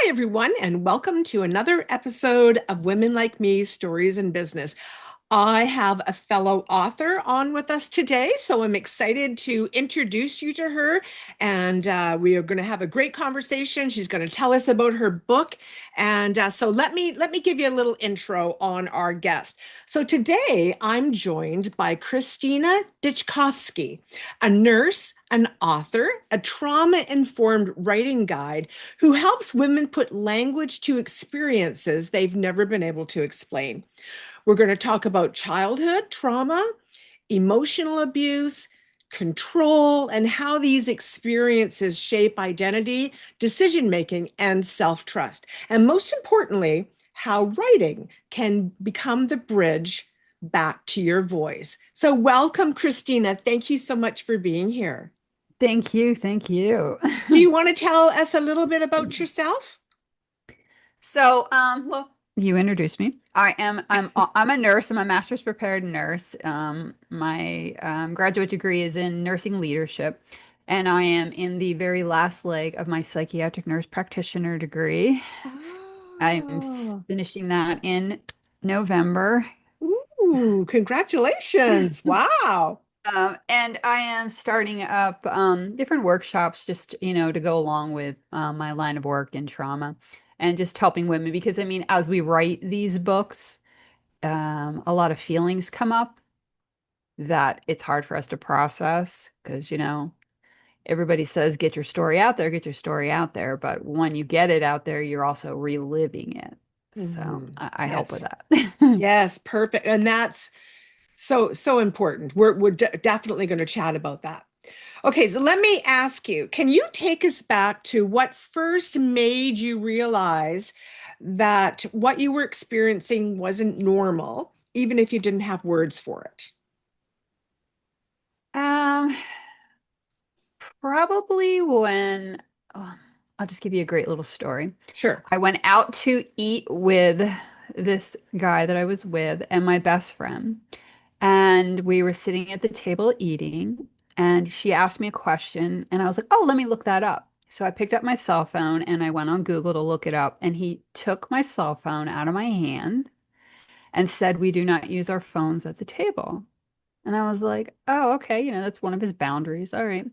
Hi, everyone, and welcome to another episode of Women Like Me Stories in Business. I have a fellow author on with us today, so I'm excited to introduce you to her. And we are going to have a great conversation. She's going to tell us about her book. And so let me give you a little intro on our guest. So today I'm joined by Christina Ditchkofsky, a nurse, an author, a trauma-informed writing guide who helps women put language to experiences they've never been able to explain. We're going to talk about childhood trauma, emotional abuse, control, and how these experiences shape identity, decision making, and self trust. And most importantly, how writing can become the bridge back to your voice. So, welcome, Christina. Thank you so much for being here. Thank you. Thank you. Do you want to tell us a little bit about yourself? Well, you introduced me. I'm a nurse. I'm a master's prepared nurse. My graduate degree is in nursing leadership, and I am in the very last leg of my psychiatric nurse practitioner degree. Oh, Finishing that in November. ooh, congratulations. Wow. And I am starting up different workshops just, to go along with my line of work in trauma and just helping women because I mean, as we write these books, a lot of feelings come up that it's hard for us to process because, everybody says get your story out there, get your story out there. But when you get it out there, you're also reliving it. So Mhm. I help with Yes. that. Yes, perfect. And that's so important. We're definitely going to chat about that. Okay, so let me ask you, can you take us back to what first made you realize that what you were experiencing wasn't normal, even if you didn't have words for it? Um, Probably when, oh, I'll just give you a great little story. Sure. I went out to eat with this guy that I was with and my best friend. And we were sitting at the table eating, and she asked me a question, and I was like, oh, let me look that up. So I picked up my cell phone and I went on Google to look it up. And he took my cell phone out of my hand and said, we do not use our phones at the table. And I was like, oh, okay, that's one of his boundaries. All right.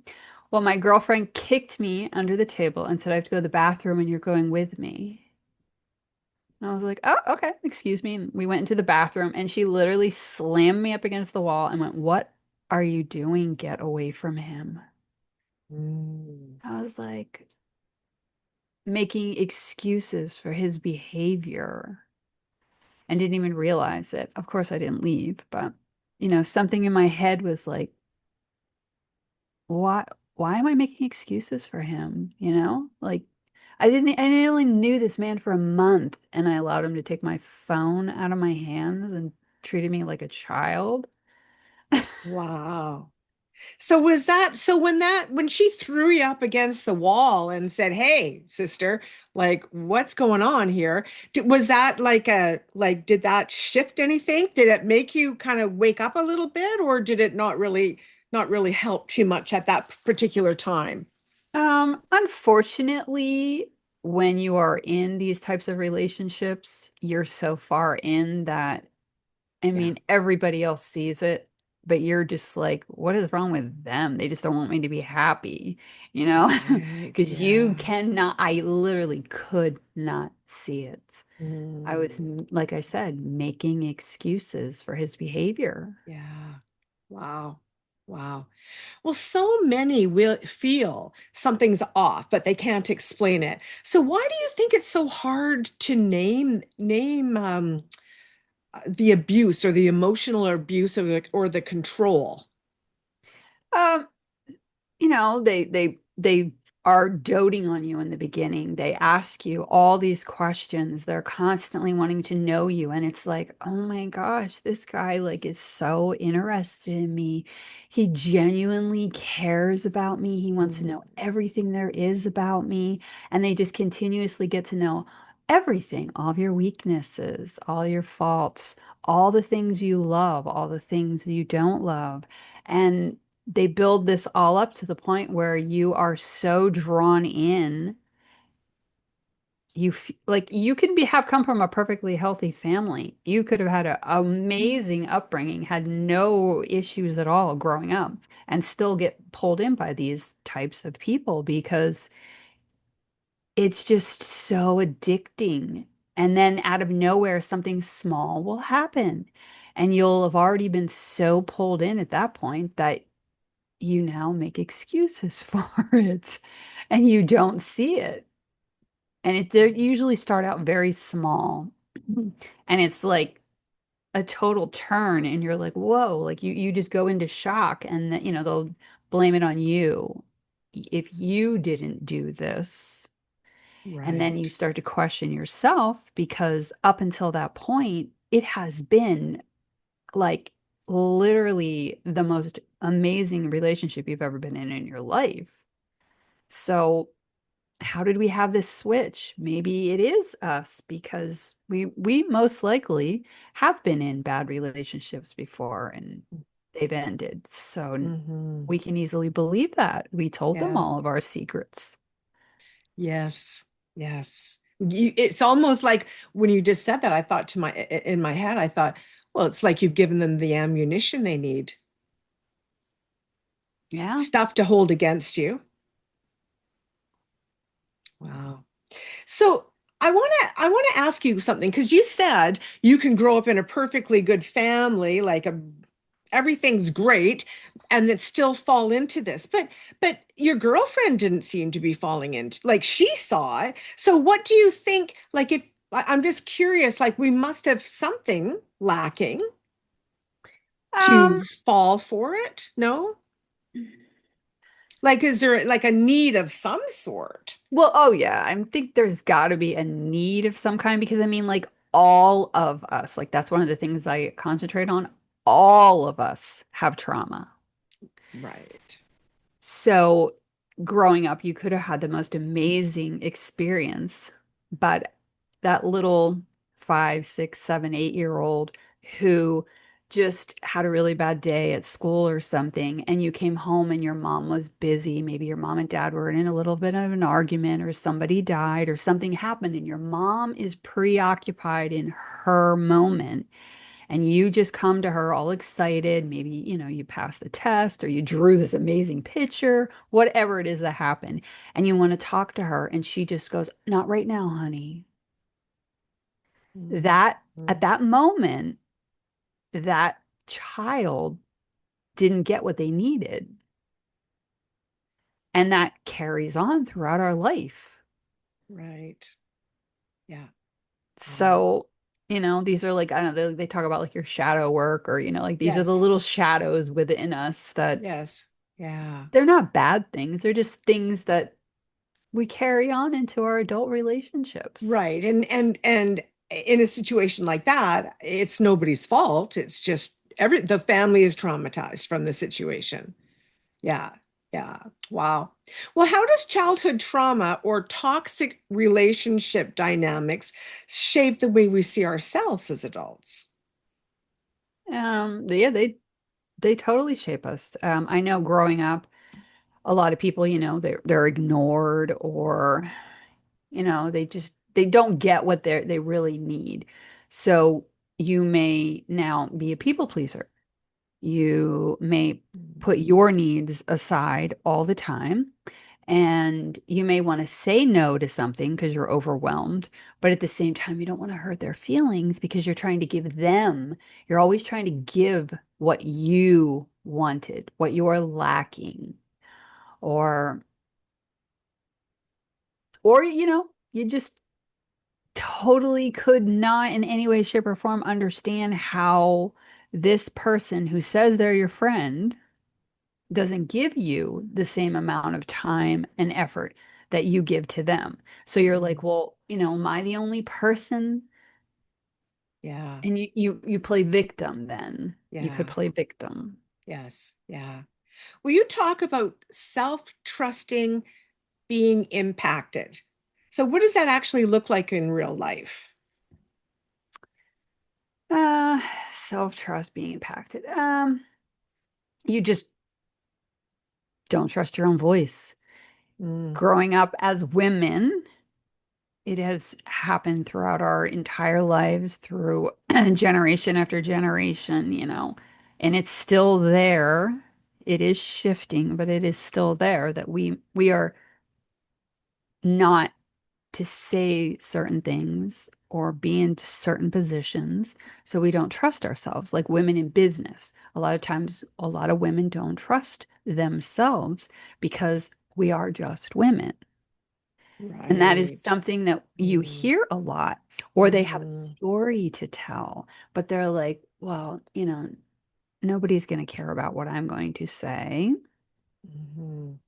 Well, my girlfriend kicked me under the table and said, I have to go to the bathroom and you're going with me. And I was like, oh, okay, excuse me. And we went into the bathroom and she literally slammed me up against the wall and went, what are you doing? Get away from him. Mm. I was like, making excuses for his behavior and didn't even realize it. Of course, I didn't leave, but, something in my head was like, why why am I making excuses for him? Like I only knew this man for a month and I allowed him to take my phone out of my hands and treated me like a child. Wow. So when she threw you up against the wall and said, "Hey, sister, like what's going on here?" Was that like did that shift anything? Did it make you kind of wake up a little bit, or did it not really help too much at that particular time? Unfortunately, when you are in these types of relationships, you're so far in that I Yeah. mean, everybody else sees it, but you're just like, what is wrong with them? They just don't want me to be happy, you know? Right. Because you Yeah. cannot, I literally could not see it. I was, Mm, like I said, making excuses for his behavior. yeah. Wow. Wow. Well, so many will feel something's off, but they can't explain it. So why do you think it's so hard to name the abuse or the emotional abuse or the control? Um, they are doting on you in the beginning. They ask you all these questions. They're constantly wanting to know you. And it's like, oh my gosh, this guy like is so interested in me. He genuinely cares about me. He wants to Mm, know everything there is about me. And they just continuously get to know everything, all of your weaknesses, all your faults, all the things you love, all the things you don't love. And they build this all up to the point where you are so drawn in, like you can have come from a perfectly healthy family. You could have had an amazing upbringing, had no issues at all growing up, and still get pulled in by these types of people because it's just so addicting. And then out of nowhere, something small will happen. And you'll have already been so pulled in at that point that you now make excuses for it and you don't see it. And they usually start out very small. And it's like a total turn, and you're like, whoa, like you just go into shock, and that, they'll blame it on you. If you didn't do this. And then you Right. start to question yourself because up until that point, it has been like literally the most amazing relationship you've ever been in your life. So, how did we have this switch? Maybe it is us because we most likely have been in bad relationships before and they've ended. So Hmm. we can easily believe that. We told them Yeah. all of our secrets. Yes. Yes. It's almost like when you just said that, I thought in my head, I thought, well, it's like you've given them the ammunition they need, Yeah. stuff to hold against you. Wow. So I want to ask you something because you said you can grow up in a perfectly good family, everything's great, and that still fall into this. But your girlfriend didn't seem to be falling into like she saw it. So what do you think? Like if I'm just curious, like we must have something lacking to Um, fall for it. No? Like is there like a need of some sort? Well, oh yeah, I think there's got to be a need of some kind because I mean, like all of us, like that's one of the things I concentrate on. All of us have trauma. Right. So growing up, you could have had the most amazing experience, but that little 5, 6, 7, 8-year-old who just had a really bad day at school or something, and you came home and your mom was busy. Maybe your mom and dad were in a little bit of an argument, or somebody died, or something happened, and your mom is preoccupied in her moment and you just come to her all excited. Maybe, you passed the test or you drew this amazing picture, whatever it is that happened. And you want to talk to her, and she just goes, "Not right now, honey." That Mhm. at that moment, that child didn't get what they needed. And that carries on throughout our life. Right. Yeah. Wow. So, these are like, I don't know, they talk about like your shadow work or, like these are the Yes. little shadows within us that Yes. Yeah. they're not bad things. They're just things that we carry on into our adult relationships. Right. And in a situation like that, it's nobody's fault. It's just the family is traumatized from the situation. Yeah. Yeah. Wow. Well, how does childhood trauma or toxic relationship dynamics shape the way we see ourselves as adults? Yeah, they totally shape us. I know growing up, a lot of people, they're ignored or, they don't get what they really need. So you may now be a people pleaser. You may put your needs aside all the time. And you may want to say no to something because you're overwhelmed, but at the same time, you don't want to hurt their feelings because you're trying to give them, you're always trying to give what you wanted, what you're lacking, or, you just totally could not in any way, shape, or form understand how this person who says they're your friend doesn't give you the same amount of time and effort that you give to them. So you're like, Mhm. well, am I the only person? Yeah. And you play victim then. You could Yeah. play victim. Yes. Yeah. Will you talk about self-trusting being impacted? So, what does that actually look like in real life? Uh, Self-trust being impacted. You just don't trust your own voice. Mm, Growing up as women, it has happened throughout our entire lives, through generation after generation, and it's still there. It is shifting, but it is still there that we are not to say certain things or be in certain positions, so we don't trust ourselves. Like women in business, a lot of times, a lot of women don't trust themselves because we are just women. And that is Right. something that you Mm, hear a lot, or they have a mhm, story to tell, but they're like, well, nobody's going to care about what I'm going to say. mhm,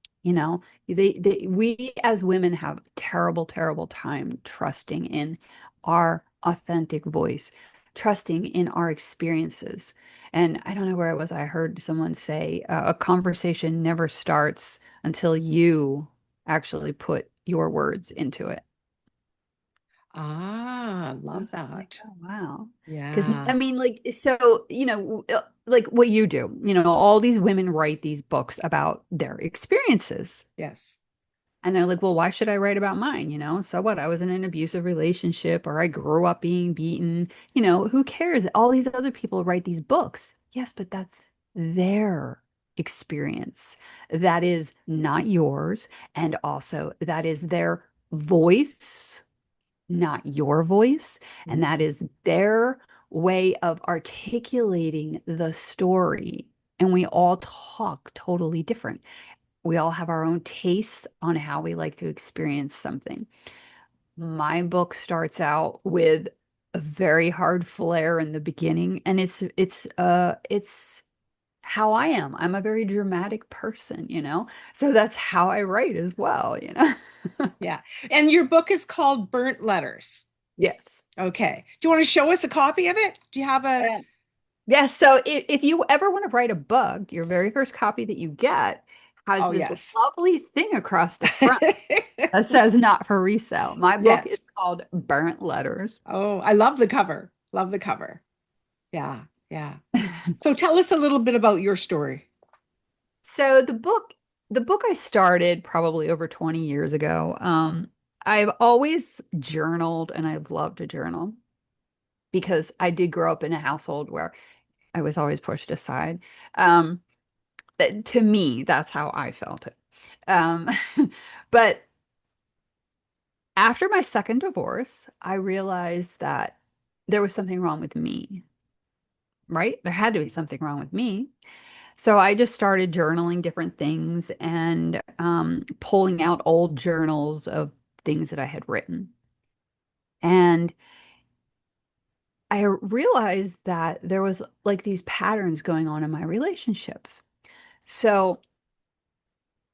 We as women have terrible, terrible time trusting in our authentic voice, trusting in our experiences. And I don't know where it was. I heard someone say a conversation never starts until you actually put your words into it. Ah, I was love like, that. oh, wow. Because, Yeah. I mean, like, so, like what you do, all these women write these books about their experiences. Yes. And they're like, well, why should I write about mine? So what? I was in an abusive relationship or I grew up being beaten. Who cares? All these other people write these books. Yes, but that's their experience. That is not yours. And also, that is their voice, not your voice. And that Mhm. is their way of articulating the story. And we all talk totally different. We all have our own tastes on how we like to experience something. My book starts out with a very hard flare in the beginning, and it's how I am. I'm a very dramatic person. So that's how I write as well. Yeah. And your book is called Burnt Letters. Yes. Okay. Do you want to show us a copy of it? Do you have a? Yes, so if you ever want to write a book, your very first copy that you get has Oh, this yes. lovely thing across the front that says not for resale. My book is Yes. called Burnt Letters. Oh, I love the cover. Love the cover. Yeah. Yeah. So tell us a little bit about your story. So the book I started probably over 20 years ago. I've always journaled and I've loved to journal because I did grow up in a household where I was always pushed aside. Um, to me, that's how I felt it. Um, but after my second divorce, I realized that there was something wrong with me, right? There had to be something wrong with me. So I just started journaling different things and pulling out old journals of things that I had written. And I realized that there was like these patterns going on in my relationships. So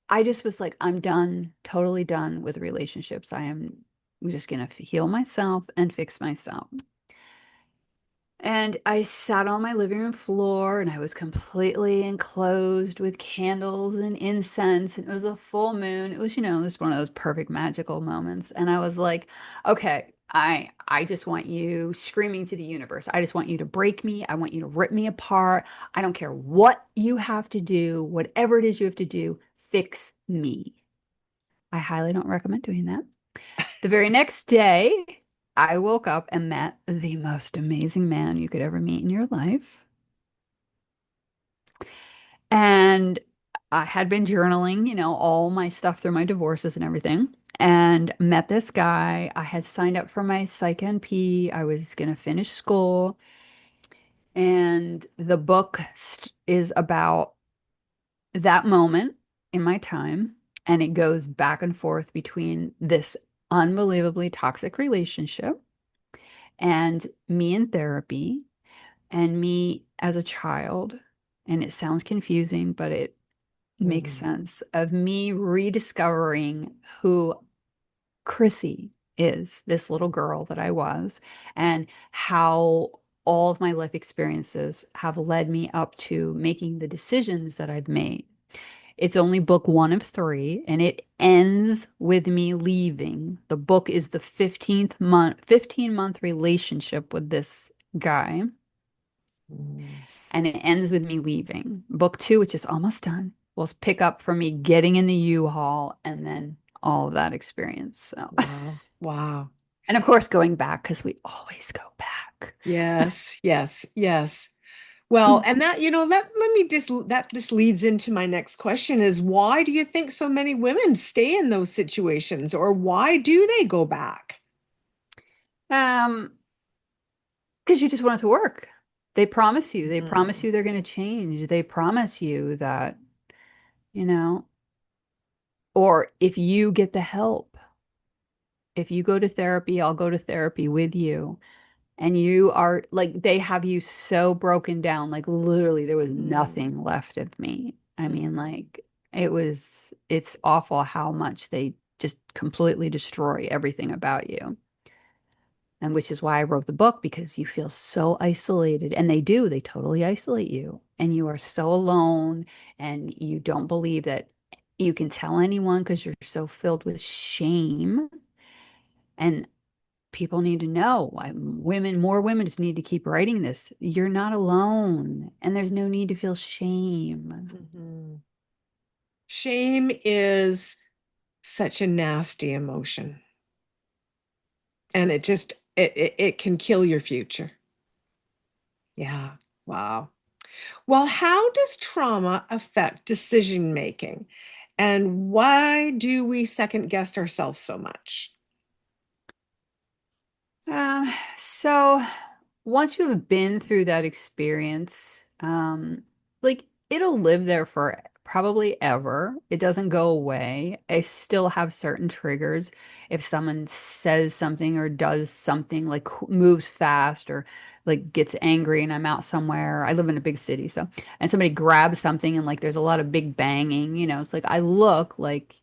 I just was like, I'm done, totally done with relationships. I'm just going to heal myself and fix myself. And I sat on my living room floor and I was completely enclosed with candles and incense. And it was a full moon. It was, just one of those perfect magical moments. And I was like, okay, I just want you screaming to the universe. I just want you to break me. I want you to rip me apart. I don't care what you have to do, whatever it is you have to do, fix me. I highly don't recommend doing that. The very next day, I woke up and met the most amazing man you could ever meet in your life. And I had been journaling, all my stuff through my divorces and everything, and met this guy. I had signed up for my Psych NP. I was going to finish school. And the book is about that moment in my time. And it goes back and forth between this unbelievably toxic relationship and me in therapy and me as a child. And it sounds confusing, but it makes Mhm. sense of me rediscovering who Chrissy is, this little girl that I was, and how all of my life experiences have led me up to making the decisions that I've made. It's only book one of three, and it ends with me leaving. The book is the 15-month relationship with this guy, Mhm. and it ends with me leaving. Book two, which is almost done, will pick up from me getting in the U-Haul and then all of that experience. So Wow. Wow. And of course, going back because we always go back. Yes, yes, yes. Well, and that, let me just, that just leads into my next question is why do you think so many women stay in those situations, or why do they go back? Um, because you just want it to work. They promise you. They promise Mhm. you they're going to change. They promise you that, you know, or if you get the help, if you go to therapy, I'll go to therapy with you. And you are like, they have you so broken down. Like, literally, there was Mhm. nothing left of me. I mean, Mhm. like, it's awful how much they just completely destroy everything about you. And which is why I wrote the book, because you feel so isolated. And they do, they totally isolate you. And you are so alone. And you don't believe that you can tell anyone because you're so filled with shame. And people need to know. More women just need to keep writing this. You're not alone. And there's no need to feel shame. Mhm. Shame is such a nasty emotion, and it can kill your future. Yeah. Wow. Well, how does trauma affect decision making? And why do we second guess ourselves so much? So once you have been through that experience, like it'll live there for probably ever. It doesn't go away. I still have certain triggers. If someone says something or does something like moves fast or like gets angry and I'm out somewhere, I live in a big city, so and somebody grabs something and like there's a lot of big banging, it's like I look like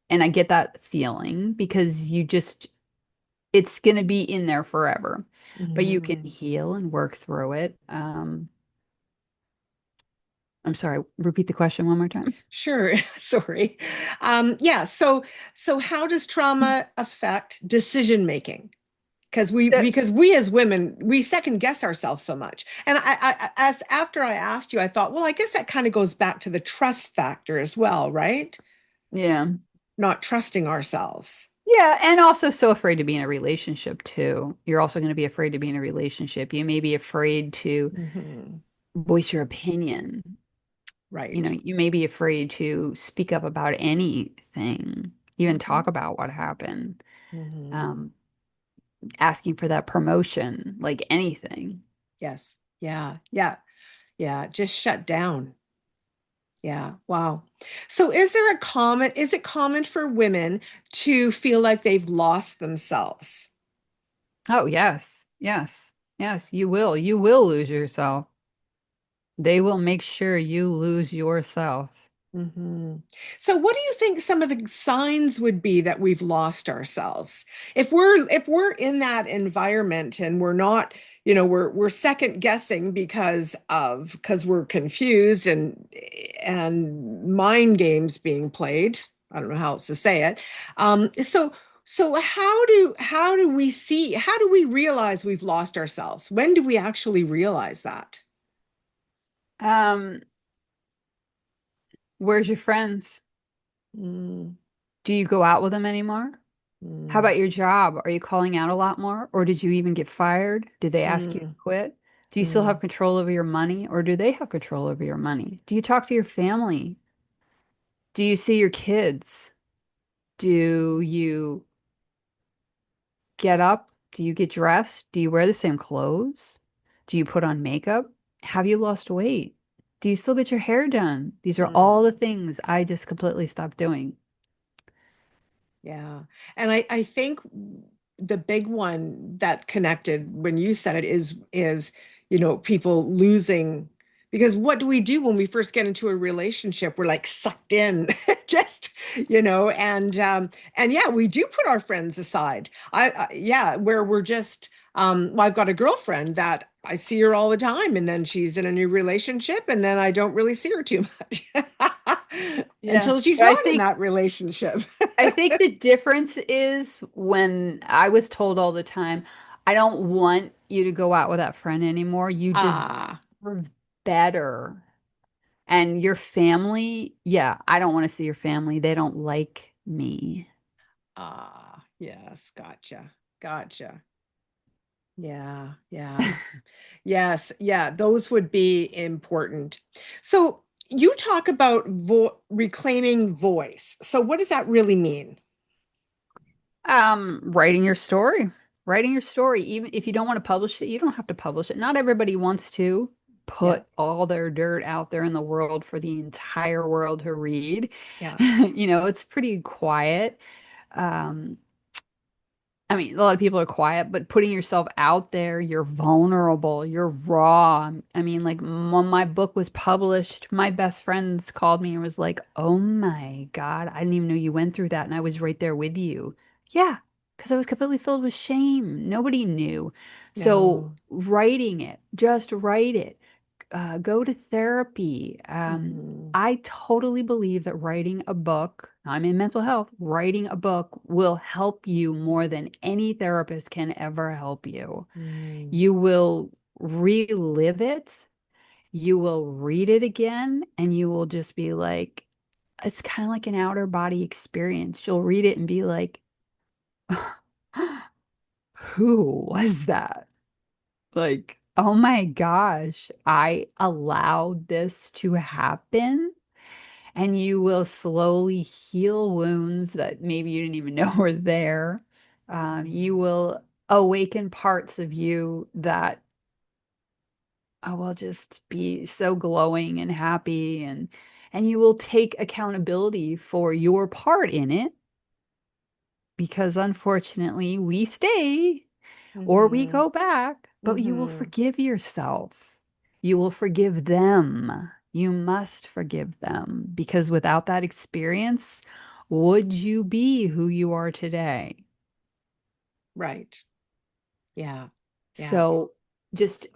and I get that feeling because it's going to be in there forever, but you can Mhm. heal and work through it. I'm sorry, repeat the question one more time. Sure. Sorry. Yeah. So how does trauma affect decision making? That- Because we as women, we second guess ourselves so much. And as after I asked you, I thought, well, I guess that kind of goes back to the trust factor as well, right? yeah. Not trusting ourselves. Yeah, and also so afraid to be in a relationship too. You're also going to be afraid to be in a relationship. You may be afraid to Hmm. voice your opinion. Right. You may be afraid to speak up about anything, even Hmm. talk about what happened, Hmm. um, asking for that promotion, like anything. Yes. Yeah. Yeah. Yeah. Just shut down. Yeah. Wow. So is it common for women to feel like they've lost themselves? Oh, yes. Yes. Yes, you will. You will lose yourself. They will make sure you lose yourself. Hmm. So what do you think some of the signs would be that we've lost ourselves? If we're in that environment and we're not, we're second guessing because we're confused and mind games being played. I don't know how else to say it. So how do we realize we've lost ourselves? When do we actually realize that? Um, where's your friends? Mm, Do you go out with them anymore? How mm, about your job? Are you calling out a lot more? Or did you even get fired? Did they ask you to mm, quit? Do you still have mm. control over your money, or do they have control over your money? Do you talk to your family? Do you see your kids? Do you get up? Do you get dressed? Do you wear the same clothes? Do you put on makeup? Have you lost weight? Do you still get your hair done? These are all the Mm, things I just completely stopped doing. yeah. And I think the big one that connected when you said it is, people losing because what do we do when we first get into a relationship? We're like sucked in, just, and yeah, we do put our friends aside. Yeah, where we're just well, I've got a girlfriend that I see her all the time, and then she's in a new relationship, and then I don't really see her too much Yeah. until she's But not in that relationship. I think the difference is when I was told all the time, I don't want you to go out with that friend anymore. You deserve Ah, better. And your family, yeah, I don't want to see your family. They don't like me. yes, gotcha. Gotcha. Yeah, yeah. Yes, yeah, those would be important. So you talk about reclaiming voice. So what does that really mean? Writing your story. Writing your story. Even if you don't want to publish it, you don't have to publish it. Not everybody wants to Yeah, put all their dirt out there in the world for the entire world to read. yeah. It's pretty quiet. Um, I mean, a lot of people are quiet, but putting yourself out there, you're vulnerable, you're raw. I mean, like when my book was published, my best friends called me and was like, "Oh my God, I didn't even know you went through that." And I was right there with you. Yeah, because I was completely filled with shame. Nobody knew. So No. writing it, just write it, go to therapy. Hmm. I totally believe that writing a book, I'm in mental health, writing a book will help you more than any therapist can ever help you. Mm. You will relive it, you will read it again, and you will just be like, it's kind of like an outer body experience. You'll read it and be like, who was that? Like, oh my gosh, I allowed this to happen. And you will slowly heal wounds that maybe you didn't even know were there. You Mm. will awaken parts of you that will just be so glowing and happy, and you will take accountability for your part in it because unfortunately we stay or we Hmm. go back, but you will Hmm. forgive yourself. You will forgive them. You must forgive them because without that experience, would you be who you are today? Right. Yeah. Yeah. So just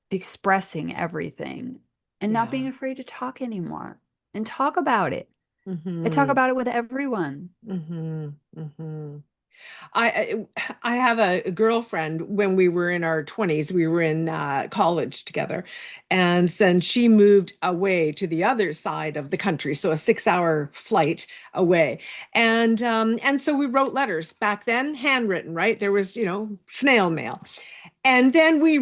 expressing everything and not being Yeah. afraid to talk anymore and talk about it. I talk Hmm. about it with everyone. Hmm. Hmm. I have a girlfriend when we were in our 20s. We were in college together, and then she moved away to the other side of the country, so a 6-hour flight away. And so we wrote letters back then, handwritten, right? There was, snail mail. And then we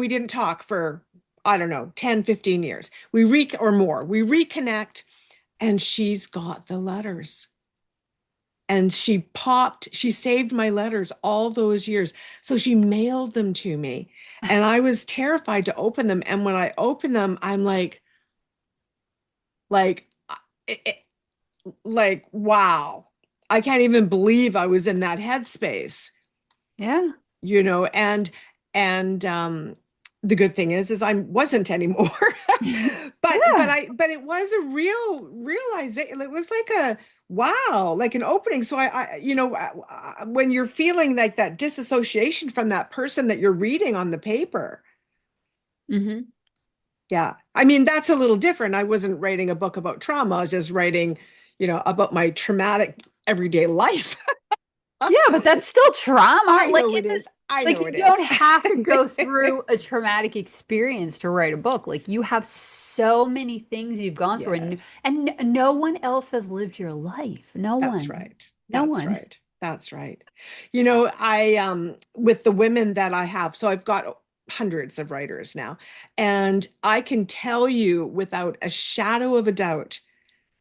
didn't talk for, I don't know, 10, 15 years. Or more. We reconnect, and she's got the letters, and she saved my letters all those years. So she mailed them to me. And I was terrified to open them. And when I open them, I'm like, it, it- wow. I can't even believe I was in that headspace, Yeah. you know, and the good thing is I wasn't anymore. But Yeah. but it was a real realization. It was like a wow, like an opening. So when you're feeling like that disassociation from that person that you're reading on the paper. Hmm. Yeah, I mean, that's a little different. I wasn't writing a book about trauma. I was just writing, about my traumatic everyday life. Yeah, but that's still trauma. I know it is. I Like know you it don't is. have to go through a traumatic experience to write a book. Like you have so many things you've gone through, and Yes. no one else has lived your life. No That's one. right. No That's one. right. That's right. I with the women that I have, so I've got hundreds of writers now, and I can tell you without a shadow of a doubt,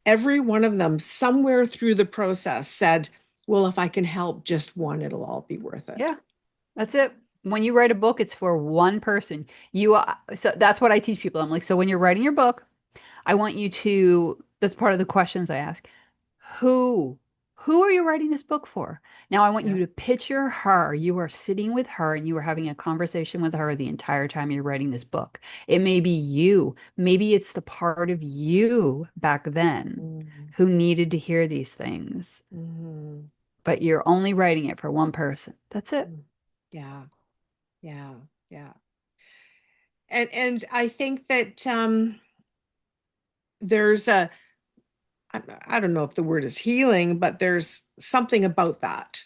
every one of them somewhere through the process said, "Well, if I can help just one, it'll all be worth it." Yeah, that's it. When you write a book, it's for one person. So that's what I teach people. I'm like, so when you're writing your book, I want you to, that's part of the questions I ask. Who? Who are you writing this book for? Now, I want you Yeah. to picture her. You are sitting with her and you are having a conversation with her the entire time you're writing this book. It may be you. Maybe it's the part of you back then Mm, who needed to hear these things, mhm, but you're only writing it for one person. That's it. mm. Yeah. Yeah. Yeah. And I think that there's I don't know if the word is healing, but there's something about that,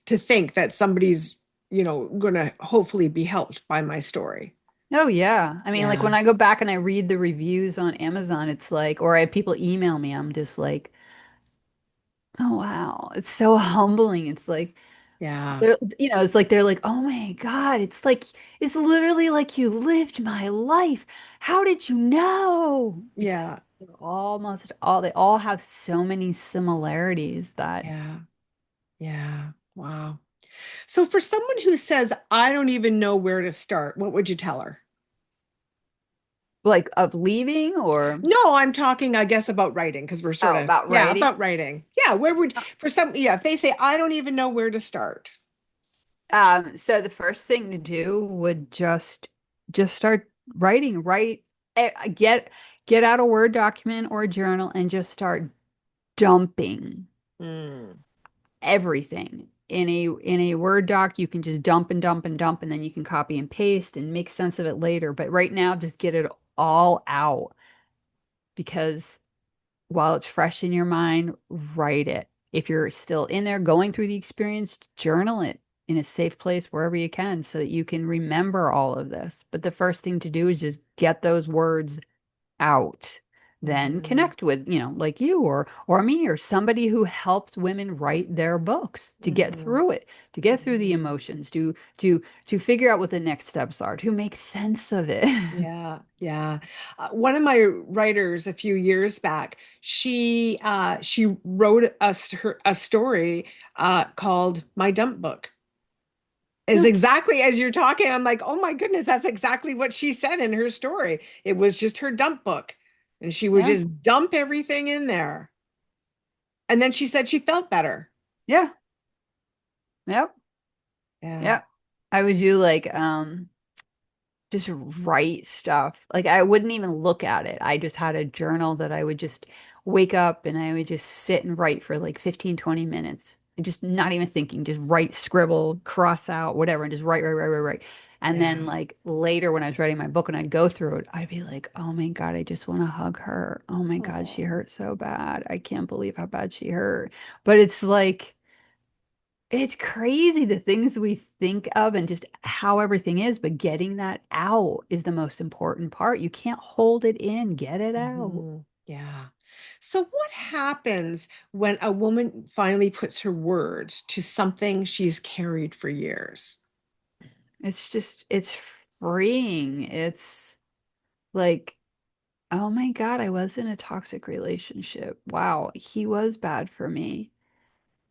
to think that somebody's, going to hopefully be helped by my story. Oh yeah. I mean, like when Yeah. I go back and I read the reviews on Amazon, it's like, or I have people email me, I'm just like, oh wow, it's so humbling. It's like, Yeah. It's like they're like, oh my God, it's literally like you lived my life. How did you know? Because Yeah. they all have so many similarities that Yeah. Yeah. Wow. So for someone who says, I don't even know where to start, what would you tell her? like of leaving or No, I'm talking, I guess, about writing because we're sort oh, of, about yeah, writing. about writing. Yeah. Where would, for some, yeah, if they say, I don't even know where to start. So the first thing to do would just start writing. Get out a Word document or a journal and just start dumping Mm, everything. In a Word doc, you can just dump and dump and dump, and then you can copy and paste and make sense of it later. But right now, just get it all out because while it's fresh in your mind, write it. If you're still in there going through the experience, journal it in a safe place wherever you can so that you can remember all of this. But the first thing to do is just get those words out. Then mhm, connect with, like you or me or somebody who helps women write their books to get mhm, through it, to get through the mhm. emotions, to figure out what the next steps are, to make sense of it. Yeah, yeah. One of my writers a few years back, she wrote a story called My Dump Book. Is Yeah, exactly as you're talking. I'm like, oh my goodness, that's exactly what she said in her story. It was just her dump book, and she would yeah, just dump everything in there. And then she said she felt better. yeah, yep, Yeah. yep. I would do like just write stuff. Like I wouldn't even look at it. I just had a journal that I would just wake up and I would just sit and write for like 15, 20 minutes. And just not even thinking, just write, scribble, cross out, whatever, and just write, write, write, write, write. And then Yeah. like later when I was writing my book and I'd go through it, I'd be like, oh my God, I just want to hug her. Oh my God, she Oh. hurt so bad. I can't believe how bad she hurt. But it's like it's crazy the things we think of and just how everything is, but getting that out is the most important part. You can't hold it in, get it out. Yeah. So what happens when a woman finally puts her words to something she's carried for years? It's freeing. It's like, oh my God, I was in a toxic relationship. Wow, he was bad for me.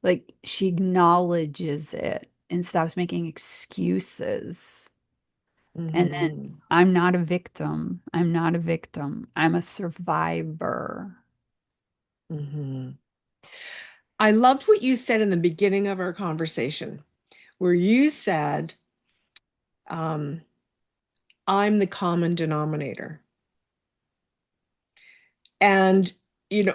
Like she acknowledges it and stops making excuses. And then Hmm. I'm not a victim. I'm not a victim. I'm a survivor. Hmm. I loved what you said in the beginning of our conversation, where you said, um, I'm the common denominator. And,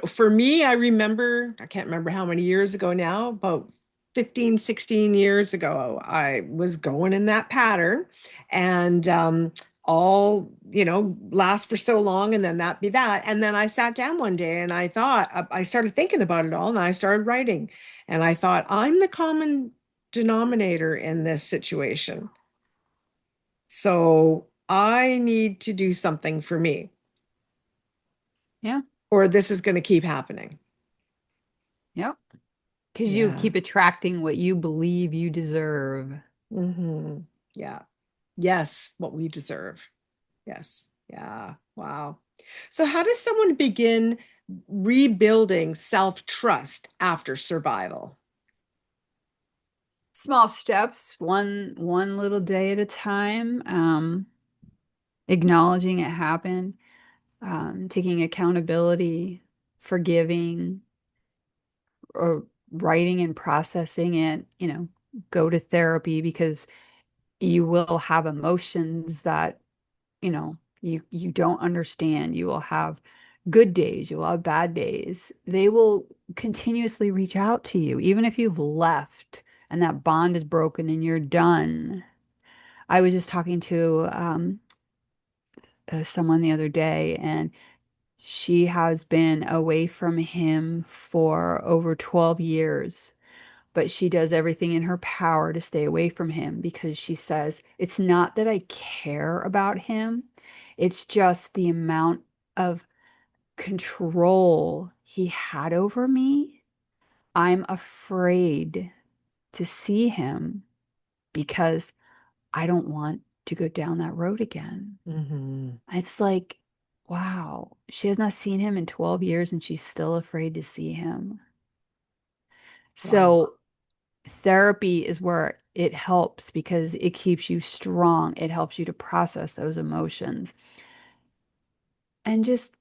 for me, I remember, I can't remember how many years ago now, about 15, 16 years ago, I was going in that pattern and all, last for so long and then that be that. And then I sat down one day and I started thinking about it all and I started writing. And I thought, I'm the common denominator in this situation. So I need to do something for me, Yeah. or this is going to keep happening. Yep. Because you Yeah. keep attracting what you believe you deserve. Hmm. Yeah. Yes, what we deserve. Yes. Yeah. Wow. So, how does someone begin rebuilding self-trust after survival? Small steps, one little day at a time. Acknowledging it happened, taking accountability, forgiving, or writing and processing it. Go to therapy because you will have emotions that you don't understand. You will have good days, you will have bad days. They will continuously reach out to you even if you've left and that bond is broken and you're done. I was just talking to someone the other day, and she has been away from him for over 12 years, but she does everything in her power to stay away from him because she says, it's not that I care about him, it's just the amount of control he had over me. I'm afraid to see him because I don't want to go down that road again. Hmm. It's like, wow, she has not seen him in 12 years and she's still afraid to see him. Wow. So therapy is where it helps because it keeps you strong. It helps you to process those emotions and just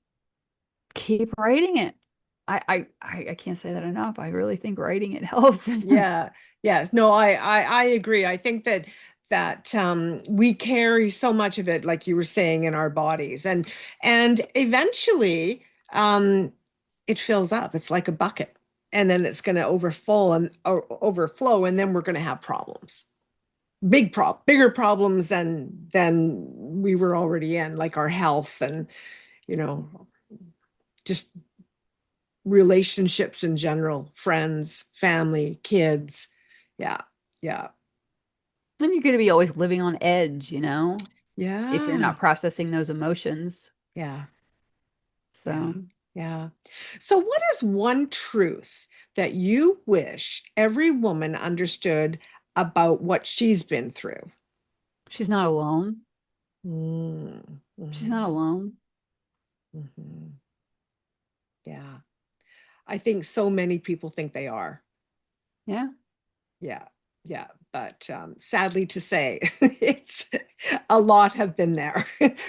keep writing it. I can't say that enough. I really think writing it helps. Yeah. Yes. No, I agree. I think that we carry so much of it, like you were saying, in our bodies, and eventually it fills up. It's like a bucket, and then it's going to overfull and or overflow, and then we're going to have problems. Bigger problems than we were already in, like our health and you know just relationships in general, friends, family, kids. Yeah, yeah, And you're going to be always living on edge, if you're yeah, not processing those emotions. yeah, yeah, So yeah. So, what is one truth that you wish every woman understood about what she's been through? she's not alone. Mm, She's not mhm, alone. mhm. Yeah, I think so many people think they are. Yeah, Yeah, yeah. But sadly to say, it's a lot have been there.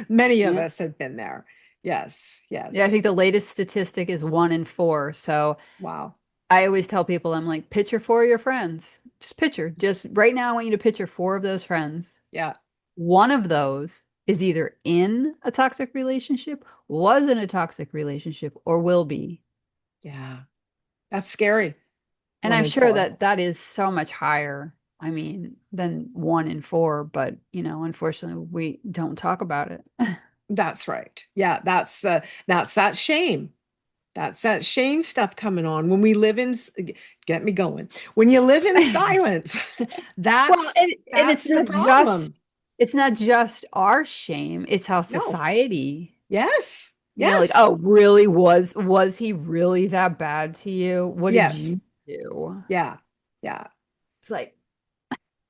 Many of yeah. us have been there. Yes, Yeah, I yes. think the latest statistic is 1 in 4. So Wow. I always tell people, I'm like, picture 4 of your friends. Just picture. Just right now, I want you to picture 4 of those friends. Yeah, One of those is either in a toxic relationship, was in a toxic relationship, or will be. yeah. That's scary. And One I'm in sure four. that that is so much higher, I mean, than 1 in 4, but unfortunately, we don't talk about it. That's right. Yeah, that's that shame. That's that shame stuff coming on when we live in get me going. When you live in silence, Well, that's and that's the problem. it's not just our shame, it's how No. society, Yes. like, Yes. oh, really was he really that bad to you? What did Yes. you do? Yeah. Yeah. It's like,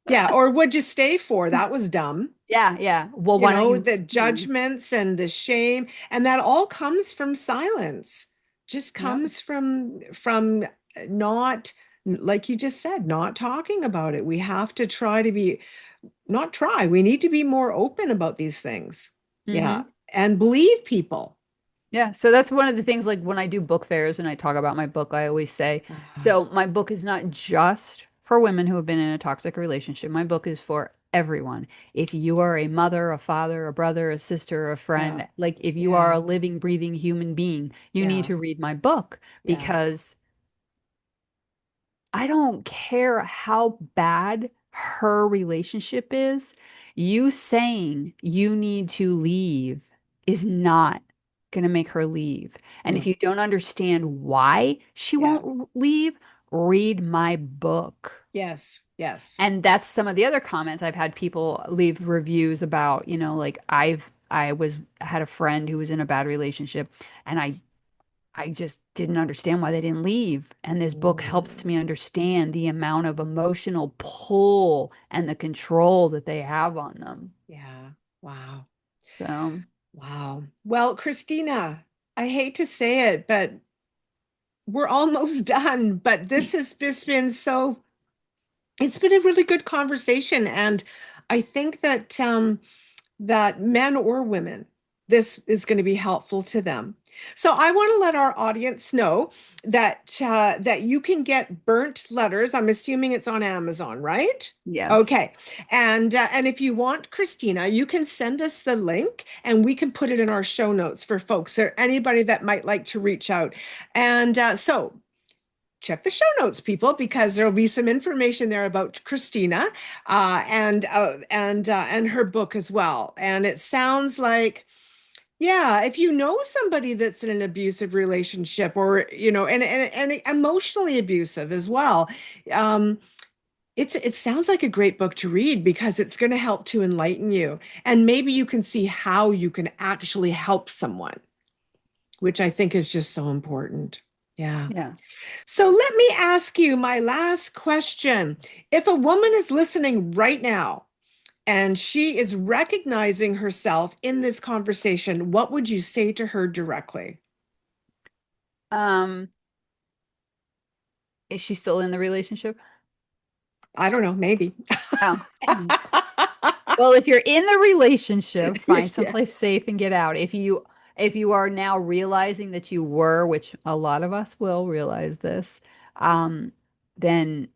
Yeah, or would you stay for? That was dumb. yeah, yeah. Well, why don't you The leave? judgments and the shame, and that all comes from silence. Just Yep. comes from not, like you just said, not talking about it. We have to try to be, not try, we need to be more open about these things. Yeah, Hmm. and believe people. Yeah, so that's one of the things, like when I do book fairs and I talk about my book, I always say, Ah, so my book is not just for women who have been in a toxic relationship. My book is for everyone. If you are a mother, a father, a brother, a sister, a yeah, friend, like if you are yeah, a living, breathing human being, you need yeah, to read my book yeah, because I don't care how bad her relationship is. You saying you need to leave is not going to make her leave. And if no, you don't understand why she yeah, won't leave, read my book. yes, yes. And that's some of the other comments I've had people leave reviews about, like I had a friend who was in a bad relationship and I just didn't understand why they didn't leave. And this book helps Mm, me understand the amount of emotional pull and the control that they have on them. yeah, wow. So, Wow. Well, Christina, I hate to say it, but we're almost done. But this has just been so, it's been a really good conversation. And I think that men or women, this is going to be helpful to them. So I want to let our audience know that you can get burnt letters. I'm assuming it's on Amazon, right? yes. Okay. And if you want Christina, you can send us the link and we can put it in our show notes for folks or anybody that might like to reach out. And so check the show notes, people, because there will be some information there about Christina and her book as well. And it sounds like, yeah, if you know somebody that's in an abusive relationship or and emotionally abusive as well, um, it sounds like a great book to read because it's going to help to enlighten you, and maybe you can see how you can actually help someone, which I think is just so important. Yeah. Yes. So let me ask you my last question. If a woman is listening right now and she is recognizing herself in this conversation, what would you say to her directly? Um, is she still in the relationship? I don't know, maybe. Oh. Well, if you're in the relationship, find Yeah. someplace safe and get out. If you are now realizing that you were, which a lot of us will realize this, then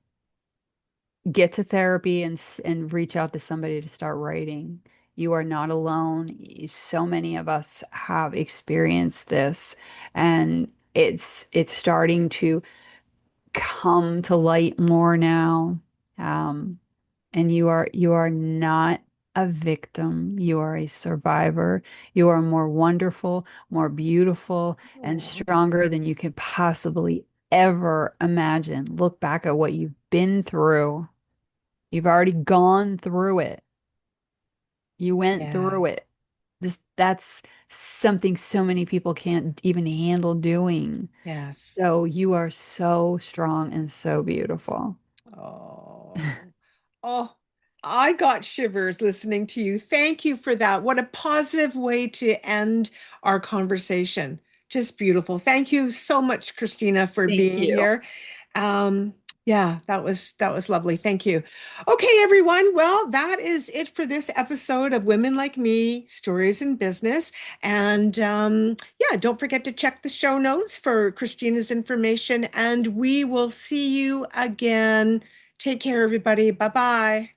get to therapy and reach out to somebody to start writing. You are not alone. So many of us have experienced this, and it's starting to come to light more now. Um, and you are not a victim. You are a survivor. You are more wonderful, more beautiful, and Oh, stronger than you could possibly ever imagine. Look back at what you've been through. You've already gone through it. You went yeah. through it. That's something so many people can't even handle doing. Yes. So you are so strong and so beautiful. Oh, oh, I got shivers listening to you. Thank you for that. What a positive way to end our conversation. Just beautiful. Thank you so much, Christina, for Thank being you. here. Yeah, that was lovely. Thank you. Okay, everyone. Well, that is it for this episode of Women Like Me, Stories in Business. And yeah, don't forget to check the show notes for Christina's information, and we will see you again. Take care, everybody. Bye bye.